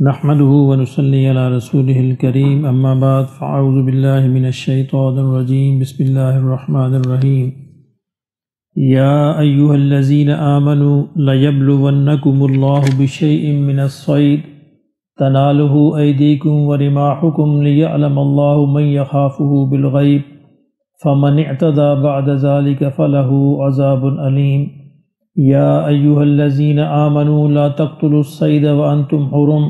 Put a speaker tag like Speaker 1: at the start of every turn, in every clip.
Speaker 1: نحمده ونصلي على رسوله الكريم اما بعد فاعوذ بالله من الشيطان الرجيم بسم الله الرحمن الرحيم يا أيها الذين آمنوا ليبلونكم الله بشيء من الصيد تناله أيديكم ورماحكم ليعلم الله من يخافه بالغيب فمن اعتدى بعد ذلك فله عذاب أليم يا أيها الذين آمنوا لا تقتلوا الصيد وأنتم حرم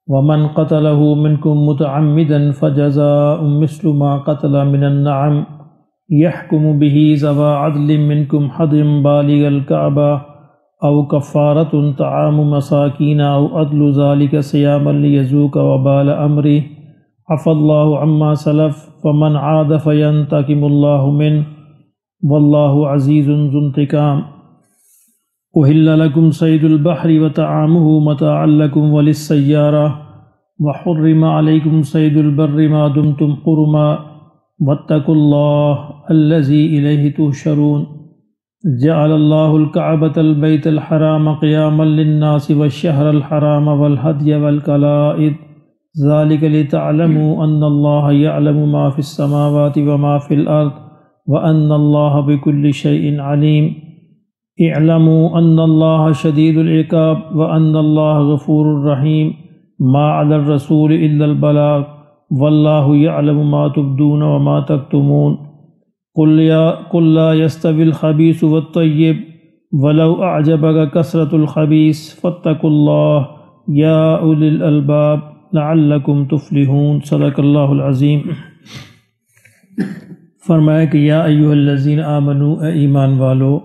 Speaker 1: ومن قتله منكم متعمدا فجزاء مثل ما قتل من النعم يحكم به ذوى عدل منكم حد بالغ الكعبة أو كفارة طعام مساكين أو عدل ذلك صياما ليذوق وبال أمره عفى الله عما سلف فمن عاد فينتقم الله منه والله عزيز ذو انتقام أحل لكم صيد البحر وطعامه متاعا لكم وللسيارة وحرم عليكم صيد البر ما دمتم حرما واتقوا الله الذي إليه تحشرون جعل الله الكعبة البيت الحرام قياما للناس والشهر الحرام والهدي والقلائد ذلك لتعلموا أن الله يعلم ما في السماوات وما في الأرض وأن الله بكل شيء عليم اعلموا ان الله شديد العقاب وان الله غفور رحيم ما على الرسول الا البلاغ والله يعلم ما تبدون وما تكتمون قل لا يستوي الخبيث والطيب ولو اعجبك كثرة الخبيث فاتقوا الله يا اولي الالباب لعلكم تفلحون صدق اللہ العظیم۔ فرمایا کہ یا ایھا الذین آمنوا، اے ایمان والو،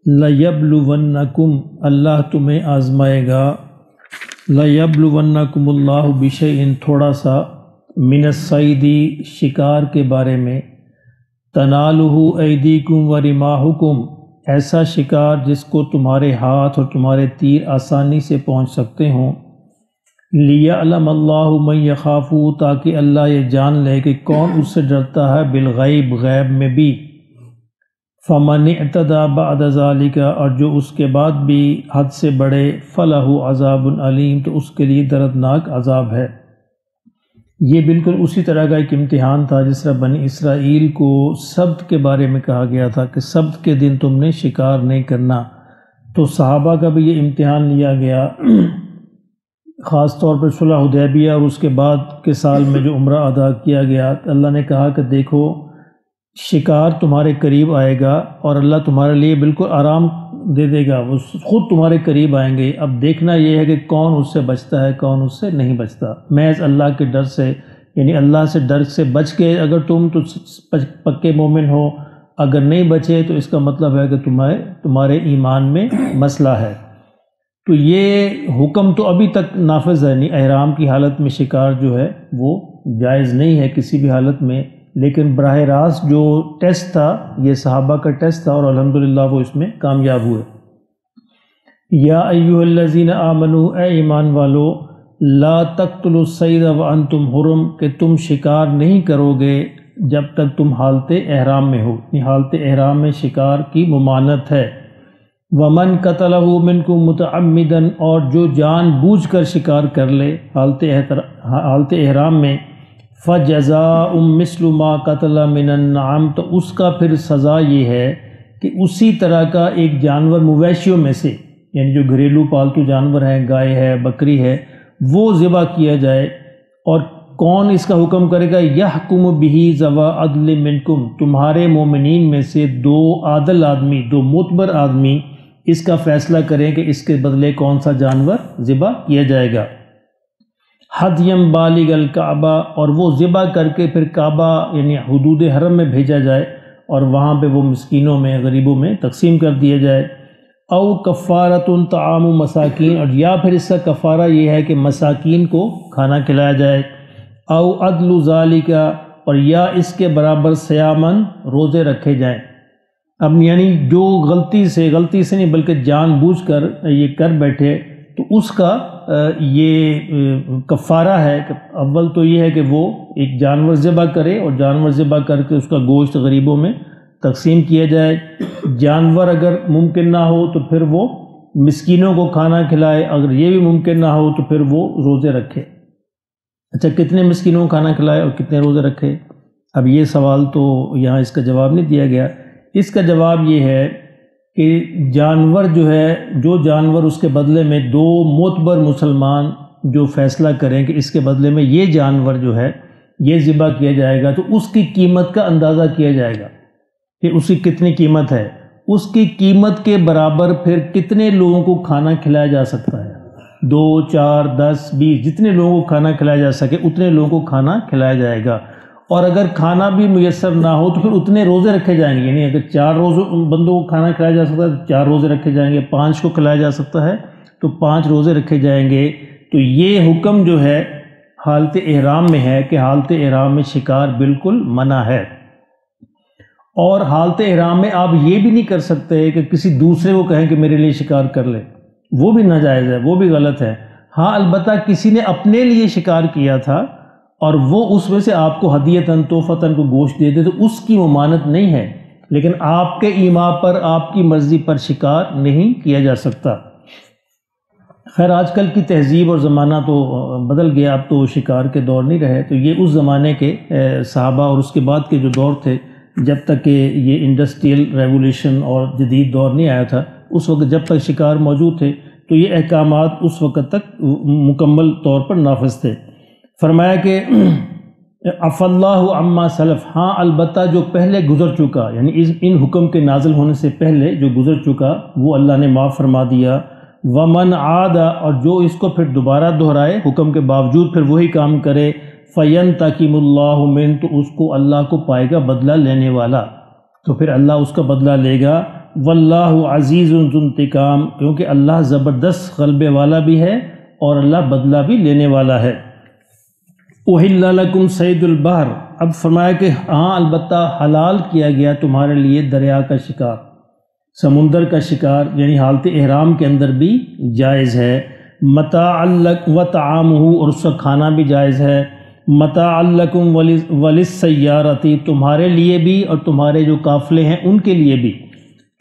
Speaker 1: لَيَبْلُوَنَّكُمْ، اللہ تمہیں آزمائے گا، لَيَبْلُوَنَّكُمُ اللَّهُ بِشَيْءٍ تھوڑا سا، من الصید شکار کے بارے میں، تَنَالُهُ أَيْدِيكُمْ وَرِمَاحُكُمْ ایسا شکار جس کو تمہارے ہاتھ اور تمہارے تیر آسانی سے پہنچ سکتے ہوں، لِيَعْلَمَ اللَّهُ مَن يَخَافُهُ تاکہ اللہ یہ جان لے کہ کون اس سے ڈرتا ہے، بالغیب غیب میں بھی، فمن اعتدى بعد ذلك اور جو اس کے بعد بھی حد سے بڑھے، فلہ عذاب علیم تو اس کے لیے دردناک عذاب ہے۔ یہ بالکل اسی طرح کا ایک امتحان تھا جس طرح بنی اسرائیل کو سبت کے بارے میں کہا گیا تھا کہ سبت کے دن تم نے شکار نہیں کرنا، تو صحابہ کا بھی یہ امتحان لیا گیا، خاص طور پر صلح حدیبیہ اور اس کے بعد کے سال میں جو عمرہ ادا کیا گیا، اللہ نے کہا کہ دیکھو شکار تمہارے قریب آئے گا اور اللہ تمہارے لیے بالکل آرام دے دے گا، وہ خود تمہارے قریب آئیں گے، اب دیکھنا یہ ہے کہ کون اس سے بچتا ہے کون اس سے نہیں بچتا۔ محض اللہ کے ڈر سے، یعنی اللہ سے ڈر سے بچ کے اگر تم تو پکے مومن ہو، اگر نہیں بچے تو اس کا مطلب ہے کہ تمہارے ایمان میں مسئلہ ہے۔ تو یہ حکم تو ابھی تک نافذ ہے نہیں، احرام کی حالت میں شکار جو ہے وہ جائز نہیں ہے کسی بھی حالت میں، لیکن براہ راست جو ٹیسٹ تھا یہ صحابہ کا ٹیسٹ تھا اور الحمدللہ وہ اس میں کامیاب ہوئے۔ یا ایھا الذین آمنوا، اے ایمان والو، لا تقتلوا الصید وانتم حرم کہ تم شکار نہیں کرو گے جب تک تم حالت احرام میں ہو، حالت احرام میں شکار کی ممانعت ہے۔ ومن قتلہ منکم متعمدا اور جو جان بوجھ کر شکار کر لے حالت احرام میں، فَجَزَاءٌ مِثْلُ مَا قَتَلَ مِنَ النَّعَمِ تو اس کا پھر سزا یہ ہے کہ اسی طرح کا ایک جانور مویشیوں میں سے، یعنی جو گھریلو پالتو جانور ہیں، گائے ہے، بکری ہے، وہ ذبح کیا جائے۔ اور کون اس کا حکم کرے گا؟ يَحْكُمُ بِهِ ذَوَى عَدْلٍ مِّنْكُمْ تمہارے مومنین میں سے دو عادل آدمی، دو معتبر آدمی اس کا فیصلہ کریں کہ اس کے بدلے کون سا جانور ذبح کیا جائے گا۔ حدیم بالغ الکعبہ اور وہ ذبح کر کے پھر کعبہ یعنی حدود حرم میں بھیجا جائے اور وہاں پہ وہ مسکینوں میں غریبوں میں تقسیم کر دیا جائے۔ او کفارۃ طعام مساکین اور یا پھر اس کا کفارہ یہ ہے کہ مساکین کو کھانا کھلایا جائے۔ او عدل ذالک اور یا اس کے برابر صیامن روزے رکھے جائیں۔ اب یعنی جو غلطی سے نہیں بلکہ جان بوجھ کر یہ کر بیٹھے تو اس کا یہ کفارہ ہے کہ اول تو یہ ہے کہ وہ ایک جانور ذبح کرے اور جانور ذبح کر کے اس کا گوشت غریبوں میں تقسیم کیا جائے۔ جانور اگر ممکن نہ ہو تو پھر وہ مسکینوں کو کھانا کھلائے، اگر یہ بھی ممکن نہ ہو تو پھر وہ روزے رکھے۔ اچھا، کتنے مسکینوں کو کھانا کھلائے اور کتنے روزے رکھے؟ اب یہ سوال تو یہاں اس کا جواب نہیں دیا گیا۔ اس کا جواب یہ ہے کہ جانور جو جانور اس کے بدلے میں دو معتبر مسلمان جو فیصلہ کریں کہ اس کے بدلے میں یہ جانور یہ ذبح کیا جائے گا، تو اس کی قیمت کا اندازہ کیا جائے گا کہ اس کی کتنی قیمت ہے، اس کی قیمت کے برابر پھر کتنے لوگوں کو کھانا کھلایا جا سکتا ہے، 2 4 10 20 جتنے لوگوں کو کھانا کھلایا جا سکے اتنے لوگوں کو کھانا کھلایا جائے گا۔ اور اگر کھانا بھی میسر نہ ہو تو پھر اتنے روزے رکھے جائیں گے، یعنی اگر 4 بندوں کو کھانا کھلایا جا سکتا ہے تو 4 روزے رکھے جائیں گے، 5 کو کھلایا جا سکتا ہے تو 5 روزے رکھے جائیں گے۔ تو یہ حکم جو ہے حالت احرام میں ہے کہ حالت احرام میں شکار بالکل منع ہے، اور حالت احرام میں آپ یہ بھی نہیں کر سکتے کہ کسی دوسرے کو کہیں کہ میرے لیے شکار کر لے، وہ بھی ناجائز ہے، وہ بھی غلط ہے۔ ہاں البتہ کسی نے اپنے لیے شکار کیا تھا اور وہ اس میں سے آپ کو ہدیتاً تحفتاً کو گوشت دے دے تو اس کی ممانعت نہیں ہے، لیکن آپ کے ایما پر آپ کی مرضی پر شکار نہیں کیا جا سکتا۔ خیر آج کل کی تہذیب اور زمانہ تو بدل گیا، اب تو شکار کے دور نہیں رہے، تو یہ اس زمانے کے صحابہ اور اس کے بعد کے جو دور تھے جب تک کہ یہ انڈسٹریل ریولوشن اور جدید دور نہیں آیا تھا، اس وقت جب تک شکار موجود تھے تو یہ احکامات اس وقت تک مکمل طور پر نافذ تھے۔ فرمایا کہ عفا اللہ عما سلف، ہاں البتہ جو پہلے گزر چکا، یعنی ان حکم کے نازل ہونے سے پہلے جو گزر چکا وہ اللہ نے معاف فرما دیا۔ ومن عاد، اور جو اس کو پھر دوبارہ دہرائے حکم کے باوجود پھر وہی کام کرے، فینتقم اللہ من، تو اس کو اللہ کو پائے گا بدلہ لینے والا، تو پھر اللہ اس کا بدلہ لے گا۔ واللہ عزیز ذو انتقام، کیونکہ اللہ زبردست غلبے والا بھی ہے اور اللہ بدلہ بھی لینے والا ہے۔ احل لکم صید البحر، اب فرمایا کہ ہاں البتہ حلال کیا گیا تمہارے لیے دریا کا شکار، سمندر کا شکار، یعنی حالت احرام کے اندر بھی جائز ہے۔ متاعا لکم وطعامہ، اور اس کا کھانا بھی جائز ہے۔ متاعا لکم وللسیارۃ، تمہارے لیے بھی اور تمہارے جو قافلے ہیں ان کے لیے بھی،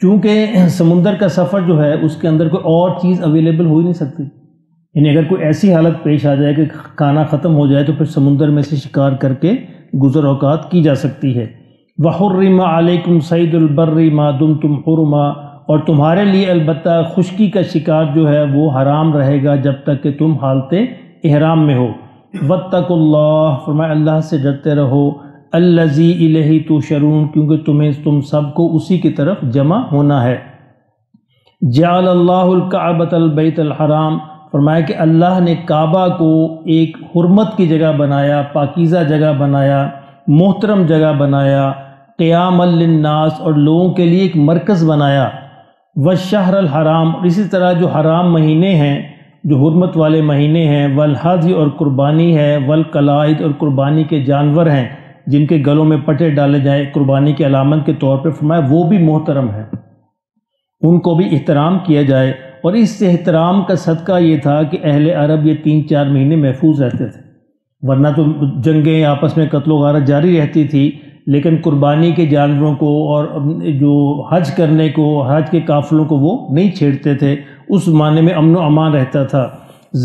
Speaker 1: چونکہ سمندر کا سفر جو ہے اس کے اندر کوئی اور چیز اویلیبل ہو ہی نہیں سکتی، یعنی اگر کوئی ایسی حالت پیش آ جائے کہ کھانا ختم ہو جائے تو پھر سمندر میں سے شکار کر کے گزر اوقات کی جا سکتی ہے۔ وحرم علیکم صید البر ما دمتم حرما، اور تمہارے لیے البتہ خشکی کا شکار جو ہے وہ حرام رہے گا جب تک کہ تم حالت احرام میں ہو۔ واتقوا اللہ، فرمایا اللہ سے ڈرتے رہو، الذی الیہ تحشرون، کیونکہ تم سب کو اسی کی طرف جمع ہونا ہے۔ جعل اللہ الکعبۃ البیت الحرام، فرمایا کہ اللہ نے کعبہ کو ایک حرمت کی جگہ بنایا، پاکیزہ جگہ بنایا، محترم جگہ بنایا، قیاما للناس، اور لوگوں کے لیے ایک مرکز بنایا، والشہر الحرام، اور اسی طرح جو حرام مہینے ہیں، جو حرمت والے مہینے ہیں، والحج، اور قربانی ہے، والقلائد، اور قربانی کے جانور ہیں جن کے گلوں میں پٹے ڈالے جائیں قربانی کے علامت کے طور پر، فرمایا وہ بھی محترم ہے، ان کو بھی احترام کیا جائے۔ اور اس احترام کا صدقہ یہ تھا کہ اہل عرب یہ 3-4 مہینے محفوظ رہتے تھے، ورنہ تو جنگیں آپس میں قتل و غارت جاری رہتی تھی، لیکن قربانی کے جانوروں کو اور جو حج کرنے کو، حج کے قافلوں کو وہ نہیں چھیڑتے تھے، اس زمانے میں امن و امان رہتا تھا۔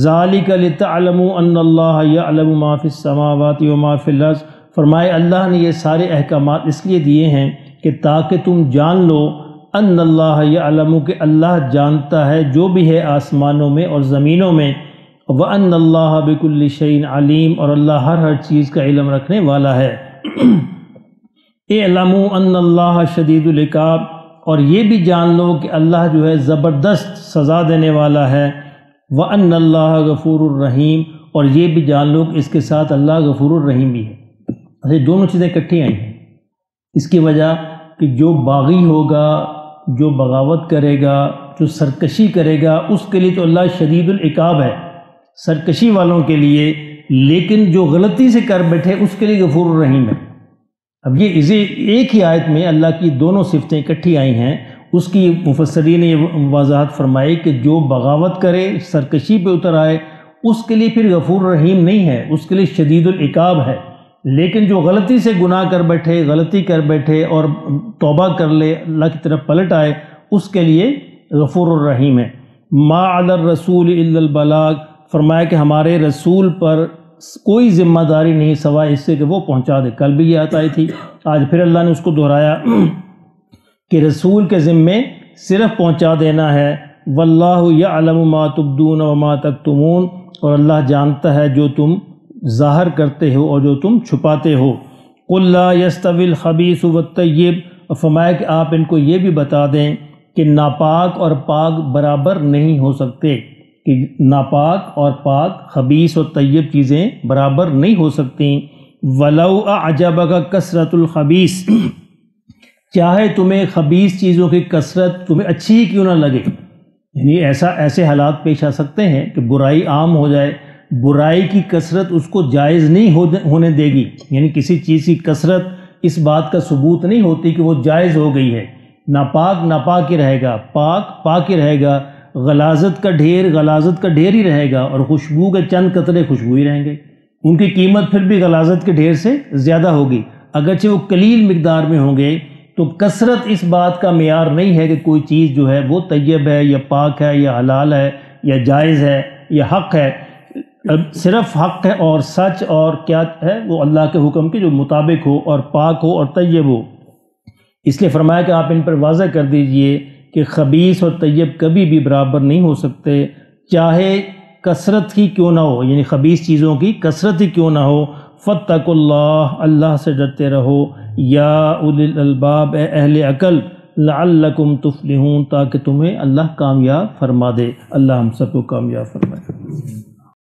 Speaker 1: ذالک لتعلموا ان اللہ یعلم ما فی السماوات وما فی الارض، فرمائے اللہ نے یہ سارے احکامات اس لیے دیے ہیں کہ تاکہ تم جان لو ان اللہ یعلم، کہ اللہ جانتا ہے جو بھی ہے آسمانوں میں اور زمینوں میں، وان اللہ بکل شیء علیم، اور اللہ ہر چیز کا علم رکھنے والا ہے۔ اعلموا ان اللہ شدید العقاب، اور یہ بھی جان لو کہ اللہ جو ہے زبردست سزا دینے والا ہے۔ وان اللہ غفور الرحیم، اور یہ بھی جان لو کہ اس کے ساتھ اللہ غفور الرحیم بھی ہے۔ یہ دونوں چیزیں اکٹھی آئی ہیں، اس کی وجہ کہ جو باغی ہوگا، جو بغاوت کرے گا، جو سرکشی کرے گا، اس کے لیے تو اللہ شدید العقاب ہے سرکشی والوں کے لیے، لیکن جو غلطی سے کر بیٹھے اس کے لیے غفور الرحیم ہے۔ اب یہ ایک ہی آیت میں اللہ کی دونوں صفتیں اکٹھی آئی ہیں، اس کی مفسرین نے یہ وضاحت فرمائی کہ جو بغاوت کرے، سرکشی پہ اتر آئے، اس کے لیے پھر غفور الرحیم نہیں ہے، اس کے لیے شدید العقاب ہے، لیکن جو غلطی سے گناہ کر بیٹھے، غلطی کر بیٹھے اور توبہ کر لے، اللہ کی طرف پلٹ آئے، اس کے لیے غفور الرحیم ہے۔ ما علی الرسول الا البلاغ، فرمایا کہ ہمارے رسول پر کوئی ذمہ داری نہیں سوائے اس سے کہ وہ پہنچا دے۔ کل بھی یہ آیت آئی تھی، آج پھر اللہ نے اس کو دہرایا کہ رسول کے ذمے صرف پہنچا دینا ہے۔ واللہ یعلم ما تبدون وما تکتمون، اور اللہ جانتا ہے جو تم ظاہر کرتے ہو اور جو تم چھپاتے ہو۔ قل لا یستوی الخبیث والطیب، اور فرمایا کہ آپ ان کو یہ بھی بتا دیں کہ ناپاک اور پاک برابر نہیں ہو سکتے، کہ ناپاک اور پاک، خبیث اور طیب چیزیں برابر نہیں ہو سکتی۔ وَلَوْ أَعْجَبَكَ كَثْرَةُ الْخَبِيثِ، چاہے تمہیں خبیث چیزوں کی کثرت تمہیں اچھی ہی کیوں نہ لگے، یعنی ایسے حالات پیش آ سکتے ہیں کہ برائی عام ہو جائے، برائی کی کثرت اس کو جائز نہیں ہونے دے گی، یعنی کسی چیز کی کثرت اس بات کا ثبوت نہیں ہوتی کہ وہ جائز ہو گئی ہے۔ ناپاک ناپاک ہی رہے گا، پاک پاک ہی رہے گا، غلاظت کا ڈھیر ہی رہے گا، اور خوشبو کے چند قطرے خوشبو ہی رہیں گے۔ ان کی قیمت پھر بھی غلاظت کے ڈھیر سے زیادہ ہوگی، اگرچہ وہ قلیل مقدار میں ہوں گے۔ تو کثرت اس بات کا معیار نہیں ہے کہ کوئی چیز جو ہے وہ طیب ہے یا پاک ہے یا حلال ہے یا جائز ہے یا حق ہے۔ صرف حق ہے اور سچ اور کیا ہے، وہ اللہ کے حکم کے جو مطابق ہو اور پاک ہو اور طیب ہو۔ اس لیے فرمایا کہ آپ ان پر واضح کر دیجئے کہ خبیث اور طیب کبھی بھی برابر نہیں ہو سکتے، چاہے کثرت ہی کیوں نہ ہو، یعنی خبیث چیزوں کی کثرت ہی کیوں نہ ہو۔ فاتقوا اللہ، اللہ سے ڈرتے رہو، یا اولی الالباب، اے اہل عقل، لعلکم تفلحون، تاکہ تمہیں اللہ کامیاب فرما دے۔ اللہ ہم سب کو کامیاب فرمائے۔